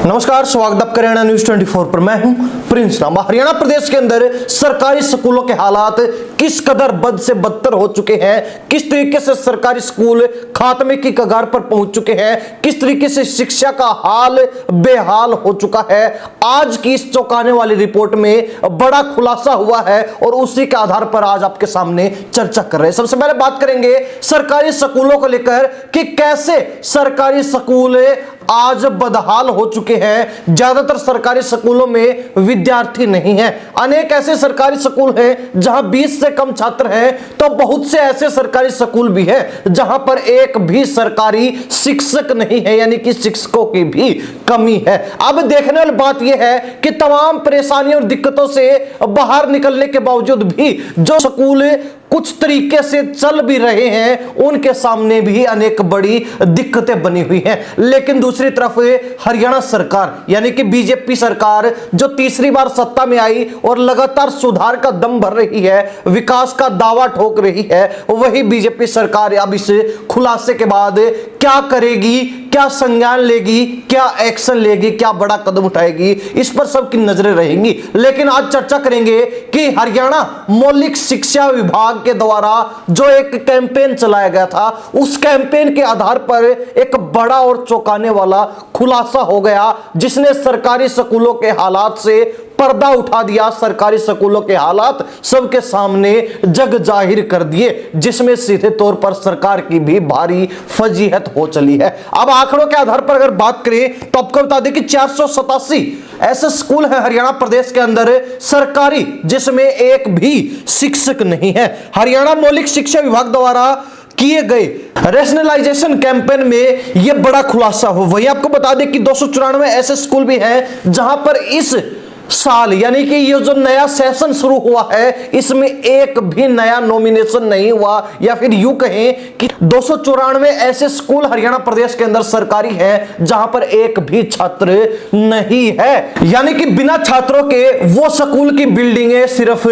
नमस्कार, स्वागत आप हरियाणा न्यूज 24 पर। मैं हूं प्रिंस रामा। हरियाणा प्रदेश के अंदर सरकारी स्कूलों के हालात किस कदर बद से बदतर हो चुके हैं, किस तरीके से सरकारी स्कूल खात्मे की कगार पर पहुंच चुके हैं, किस तरीके से शिक्षा का हाल बेहाल हो चुका है, आज की इस चौंकाने वाली रिपोर्ट में बड़ा खुलासा हुआ है और उसी के आधार पर आज आपके सामने चर्चा कर रहे हैं। सबसे पहले बात करेंगे सरकारी स्कूलों को लेकर कि कैसे सरकारी स्कूल आज बदहाल हो चुके हैं। ज्यादातर सरकारी स्कूलों में विद्यार्थी नहीं है। अनेक ऐसे सरकारी स्कूल हैं जहां 20 से कम छात्र हैं, तो बहुत से ऐसे सरकारी स्कूल भी हैं जहां पर एक भी सरकारी शिक्षक नहीं है, यानी कि शिक्षकों की भी कमी है। अब देखने वाली बात यह है कि तमाम परेशानियों और दिक्कतों से बाहर निकलने के बावजूद भी जो स्कूल कुछ तरीके से चल भी रहे हैं, उनके सामने भी अनेक बड़ी दिक्कतें बनी हुई हैं। लेकिन दूसरी तरफ हरियाणा सरकार यानी कि बीजेपी सरकार जो तीसरी बार सत्ता में आई और लगातार सुधार का दम भर रही है, विकास का दावा ठोक रही है, वही बीजेपी सरकार अब इस खुलासे के बाद क्या करेगी, क्या संज्ञान लेगी, क्या एक्शन लेगी, क्या बड़ा कदम उठाएगी, इस पर सबकी नजरें रहेंगी। लेकिन आज चर्चा करेंगे कि हरियाणा मौलिक शिक्षा विभाग के द्वारा जो एक कैंपेन चलाया गया था, उस कैंपेन के आधार पर एक बड़ा और चौंकाने वाला खुलासा हो गया, जिसने सरकारी स्कूलों के हालात से पर्दा उठा दिया। सरकारी स्कूलों के हालात सबके सामने जग जाहिर कर दिए, जिसमें सीधे तौर पर सरकार की भी भारी फजीहत हो चली है। अब आंकड़ों के आधार पर अगर बात करें तो आपको बता दें कि 487 ऐसे स्कूल हैं हरियाणा प्रदेश के अंदर सरकारी, जिसमें एक भी शिक्षक नहीं है। हरियाणा मौलिक शिक्षा विभाग द्वारा किए गए रैशनलाइजेशन कैंपेन में यह बड़ा खुलासा हो। वही आपको बता दें कि 294 ऐसे स्कूल भी हैं जहां पर इस साल यानी कि ये जो नया सेशन शुरू हुआ है, इसमें एक भी नया नॉमिनेशन नहीं हुआ, या फिर यूं कहें कि 294 ऐसे स्कूल हरियाणा प्रदेश के अंदर सरकारी हैं जहां पर एक भी छात्र नहीं है। यानी कि बिना छात्रों के वो स्कूल की बिल्डिंगें सिर्फ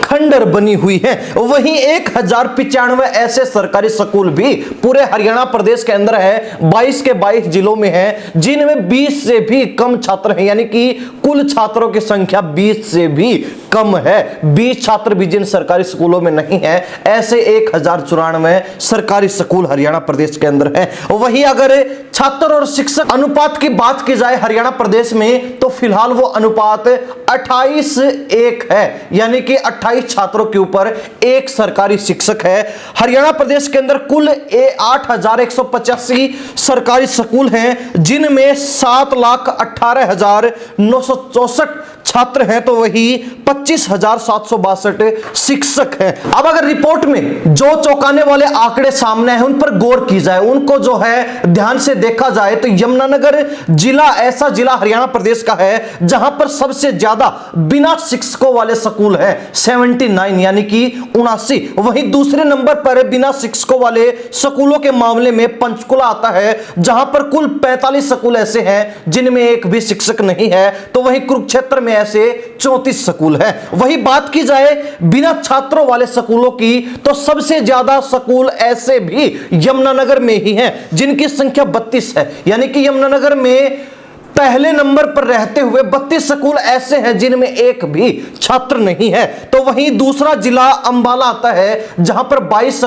खंडर बनी हुई हैं। वहीं 1095 ऐसे सरकारी स्कूल भी पूरे हरियाणा प्रदेश के अंदर है, 22 के 22 जिलों में है, जिनमें 20 से भी कम छात्र हैं, यानी कि कुल छात्रों की संख्या 20 से भी कम है। 20 छात्र भी जिन सरकारी स्कूलों में नहीं है, ऐसे 1094 सरकारी स्कूल हरियाणा प्रदेश के अंदर है। वहीं अगर छात्र और शिक्षक अनुपात की बात की जाए हरियाणा प्रदेश में, तो फिलहाल वो अनुपात 28:1 है, यानी कि 28 छात्रों के ऊपर एक सरकारी शिक्षक है। हरियाणा प्रदेश के अंदर कुल 8185 सरकारी स्कूल हैं, जिनमें 7,18,964 छात्र हैं, तो वही 25,762 शिक्षक हैं। अब अगर रिपोर्ट में जो चौंकाने वाले आंकड़े सामने हैं उन पर गौर की जाए, उनको जो है ध्यान से देखा जाए, तो यमुनानगर जिला ऐसा जिला हरियाणा प्रदेश का है जहां पर सबसे ज्यादा बिना शिक्षकों वाले स्कूल है, 79 यानी कि 79। वहीं दूसरे नंबर पर बिना शिक्षकों वाले स्कूलों के मामले में पंचकुला आता है, जहां पर कुल 45 स्कूल ऐसे हैं जिनमें एक भी शिक्षक नहीं है। तो वहीं कुरुक्षेत्र में ऐसे 34 स्कूल है। वही बात की जाए बिना छात्रों वाले स्कूलों की, तो सबसे ज्यादा स्कूल ऐसे भी यमुनानगर में ही हैं, जिनकी संख्या 32 है, यानी कि यमुनानगर में पहले नंबर पर रहते हुए 32 स्कूल ऐसे हैं जिनमें एक भी छात्र नहीं है। तो वहीं दूसरा जिला अंबाला आता है, जहां पर 22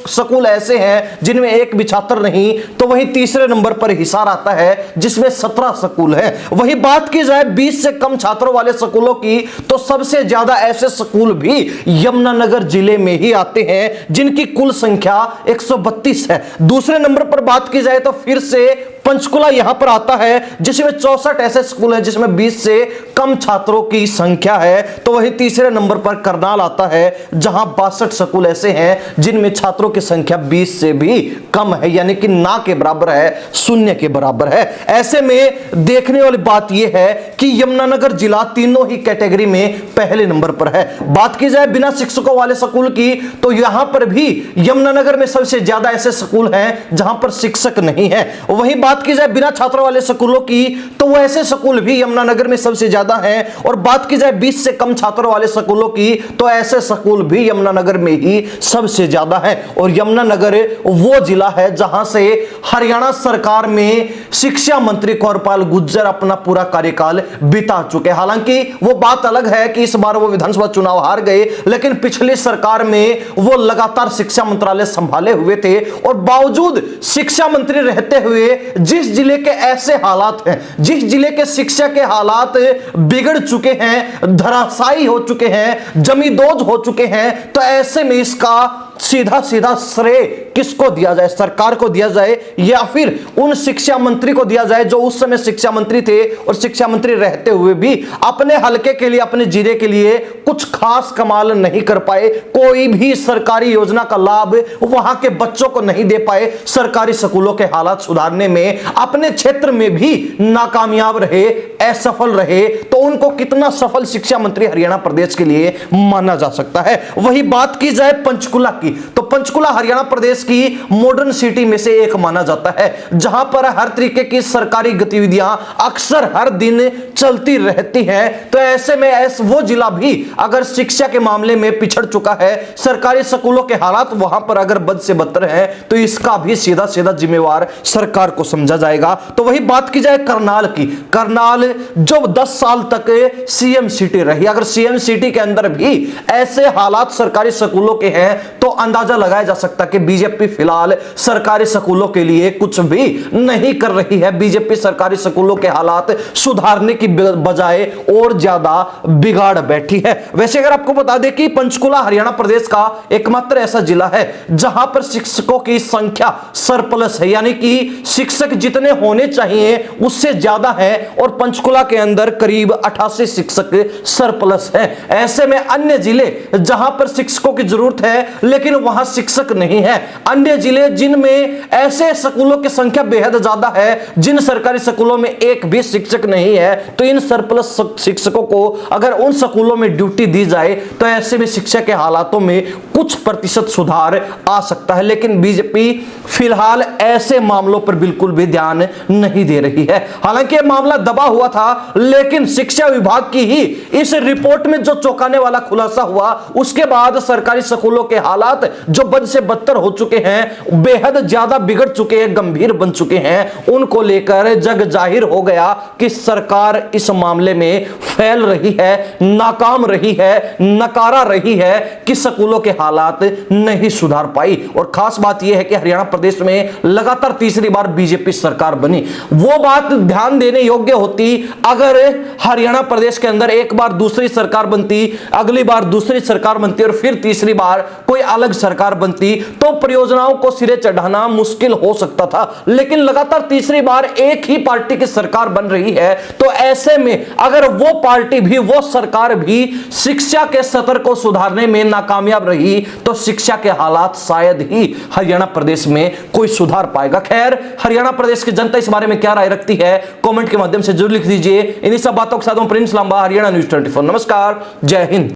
स्कूल ऐसे हैं जिनमें एक भी छात्र नहीं। तो वहीं तीसरे नंबर पर हिसार आता है, जिसमें 17 स्कूल है। वही बात की जाए 20 से कम छात्रों वाले स्कूलों की, तो सबसे ज्यादा ऐसे स्कूल भी यमुनानगर जिले में ही आते हैं, जिनकी कुल संख्या 132 है। दूसरे नंबर पर बात की जाए तो फिर से पंचकुला यहां पर आता है, जिसमें 64 ऐसे स्कूल हैं जिसमें 20 से कम छात्रों की संख्या है। तो वहीं तीसरे नंबर पर करनाल आता है, जहां 62 स्कूल ऐसे हैं जिनमें छात्रों की संख्या 20 से भी कम है, यानी कि ना के बराबर है, शून्य के बराबर है। ऐसे में देखने वाली बात यह है कि यमुनानगर जिला तीनों ही कैटेगरी में पहले नंबर पर है। बात की जाए बिना शिक्षकों वाले स्कूल की, तो यहां पर भी यमुनानगर में सबसे ज्यादा ऐसे स्कूल हैं जहां पर शिक्षक नहीं है। वहीं बात की जाए बिना छात्रों वाले स्कूलों की, तो वो ऐसे स्कूल भी यमुनानगर में सबसे ज्यादा हैं। और बात की जाए 20 से कम छात्रों वाले स्कूलों की, तो ऐसे स्कूल भी यमुनानगर में ही सबसे ज्यादा है। और यमुनानगर वो जिला है जहां से हरियाणा सरकार में शिक्षा मंत्री कौरपाल गुर्जर अपना पूरा कार्यकाल बिता चुके। हालांकि वो बात अलग है कि इस बार वो विधानसभा चुनाव हार गए, लेकिन पिछली सरकार में वो लगातार शिक्षा मंत्रालय संभाले हुए थे। और बावजूद शिक्षा मंत्री रहते हुए जिस जिले के ऐसे हालात हैं, जिस जिले के शिक्षा के हालात बिगड़ चुके हैं, धराशायी हो चुके हैं, जमींदोज हो चुके हैं, तो ऐसे में इसका सीधा सीधा श्रेय किसको दिया जाए? सरकार को दिया जाए या फिर उन शिक्षा मंत्री को दिया जाए जो उस समय शिक्षा मंत्री थे और शिक्षा मंत्री रहते हुए भी अपने हलके के लिए, अपने जिले के लिए कुछ खास कमाल नहीं कर पाए, कोई भी सरकारी योजना का लाभ वहां के बच्चों को नहीं दे पाए, सरकारी स्कूलों के हालात सुधारने में अपने क्षेत्र में भी नाकामयाब रहे, असफल रहे, तो उनको कितना सफल शिक्षा मंत्री हरियाणा प्रदेश के लिए माना जा सकता है? वही बात की जाए पंचकुला की, तो पंचकुला हरियाणा प्रदेश की मॉडर्न सिटी में से एक माना जाता है, जहां पर हर तरीके की सरकारी गतिविधियां अक्सर हर दिन चलती रहती हैं। तो ऐसे में वो जिला भी अगर शिक्षा के मामले में पिछड़ चुका है, सरकारी स्कूलों के हालात वहां पर अगर बद से बदतर है, तो इसका भी सीधा सीधा जिम्मेवार सरकार को समझा जाएगा। तो वही बात की जाए करनाल की, करनाल जो 10 साल तक सीएम सिटी रही, अगर सीएम सिटी के अंदर भी ऐसे हालात सरकारी स्कूलों के हैं, तो अंदाजा लगाया जा सकता है कि बीजेपी फिलहाल सरकारी स्कूलों के लिए कुछ भी नहीं कर रही है। बीजेपी सरकारी स्कूलों के हालात सुधारने की बजाय और ज्यादा बिगाड़ बैठी है। वैसे अगर आपको बता दें कि पंचकुला हरियाणा प्रदेश का एकमात्र ऐसा जिला है जहां पर शिक्षकों की संख्या सरप्लस है, यानी कि शिक्षक जितने होने चाहिए उससे ज्यादा है, और पंचकुला के अंदर करीब 88 शिक्षक सरप्लस है। ऐसे में अन्य जिले जहां पर शिक्षकों की जरूरत है लेकिन वहां शिक्षक नहीं है, अन्य जिले जिनमें ऐसे स्कूलों की संख्या बेहद ज्यादा है, जिन सरकारी स्कूलों में एक भी शिक्षक नहीं है, तो इन सरप्लस शिक्षकों को अगर उन स्कूलों में ड्यूटी दी जाए तो ऐसे में शिक्षा के हालातों में कुछ प्रतिशत सुधार आ सकता है। लेकिन बीजेपी फिलहाल ऐसे मामलों पर बिल्कुल भी ध्यान नहीं दे रही है। हालांकि यह मामला दबा हुआ था, लेकिन शिक्षा विभाग की ही इस रिपोर्ट में जो चौंकाने वाला खुलासा हुआ, उसके बाद सरकारी स्कूलों के हालात जो बद से बदतर हो चुके हैं, बेहद ज्यादा बिगड़ चुके हैं, गंभीर बन चुके हैं, उनको लेकर जग जाहिर हो गया कि सरकार इस मामले में फैल रही है, नाकाम रही है, नकारा रही है कि स्कूलों के हालात नहीं सुधार पाई। और खास बात यह है कि हरियाणा प्रदेश में लगातार तीसरी बार बीजेपी सरकार बनी। वो बात ध्यान देने योग्य होती अगर हरियाणा प्रदेश के अंदर एक बार दूसरी सरकार बनती, अगली बार दूसरी सरकार बनती और फिर तीसरी बार कोई अलग सरकार बनती, तो परियोजनाओं को सिरे चढ़ाना मुश्किल हो सकता था। लेकिन लगातार तीसरी बार एक ही पार्टी की सरकार बन रही है, तो ऐसे में अगर वो पार्टी भी, वो सरकार भी शिक्षा के स्तर को सुधारने में नाकामयाब रही, तो शिक्षा के हालात शायद ही हरियाणा प्रदेश में कोई सुधार पाएगा। खैर, हरियाणा प्रदेश की जनता इस बारे में क्या राय रखती है, कमेंट के माध्यम से जरूर लिख दीजिए। इन्हीं सब बातों के साथ मैं प्रिंस लांबा, हरियाणा न्यूज़ 24। नमस्कार, जय हिंद।